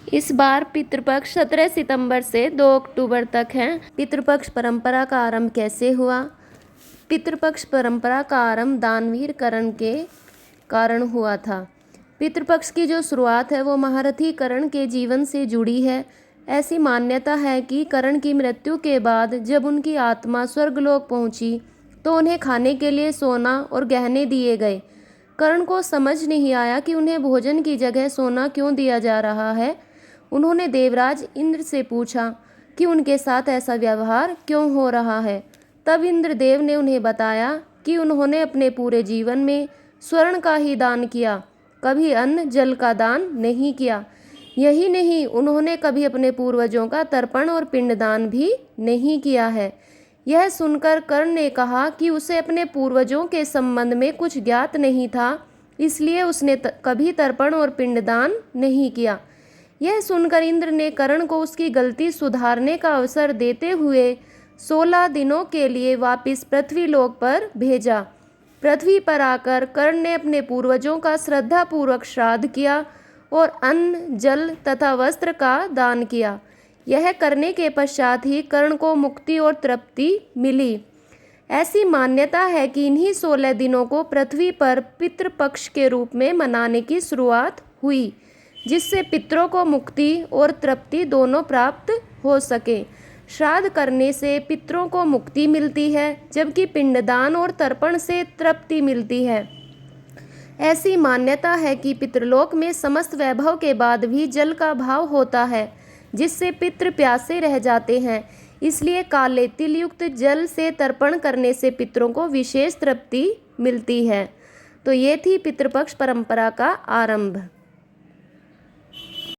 इस बार पितृपक्ष 17 सितंबर से 2 अक्टूबर तक है। पितृपक्ष परंपरा का आरंभ कैसे हुआ? पितृपक्ष परंपरा का आरंभ दानवीर कर्ण के कारण हुआ था। पितृपक्ष की जो शुरुआत है वो महारथी कर्ण के जीवन से जुड़ी है। ऐसी मान्यता है कि कर्ण की मृत्यु के बाद जब उनकी आत्मा स्वर्गलोक पहुंची तो उन्हें खाने के लिए सोना और गहने दिए गए। कर्ण को समझ नहीं आया कि उन्हें भोजन की जगह सोना क्यों दिया जा रहा है। उन्होंने देवराज इंद्र से पूछा कि उनके साथ ऐसा व्यवहार क्यों हो रहा है। तब इंद्रदेव ने उन्हें बताया कि उन्होंने अपने पूरे जीवन में स्वर्ण का ही दान किया, कभी अन्न जल का दान नहीं किया। यही नहीं, उन्होंने कभी अपने पूर्वजों का तर्पण और पिंडदान भी नहीं किया है। यह सुनकर कर्ण ने कहा कि उसे अपने पूर्वजों के संबंध में कुछ ज्ञात नहीं था, इसलिए उसने कभी तर्पण और पिंडदान नहीं किया। यह सुनकर इंद्र ने कर्ण को उसकी गलती सुधारने का अवसर देते हुए 16 दिनों के लिए वापस पृथ्वीलोक पर भेजा। पृथ्वी पर आकर कर्ण ने अपने पूर्वजों का श्रद्धापूर्वक श्राद्ध किया और अन्न, जल तथा वस्त्र का दान किया। यह करने के पश्चात ही कर्ण को मुक्ति और तृप्ति मिली। ऐसी मान्यता है कि इन्हीं 16 दिनों को पृथ्वी पर पितृपक्ष के रूप में मनाने की शुरुआत हुई, जिससे पितरों को मुक्ति और तृप्ति दोनों प्राप्त हो सके। श्राद्ध करने से पितरों को मुक्ति मिलती है, जबकि पिंडदान और तर्पण से तृप्ति मिलती है। ऐसी मान्यता है कि पितृलोक में समस्त वैभव के बाद भी जल का अभाव होता है, जिससे पितृ प्यासे रह जाते हैं। इसलिए काले तिल युक्त जल से तर्पण करने से पितरों को विशेष तृप्ति मिलती है। तो ये थी पितृपक्ष परंपरा का आरंभ।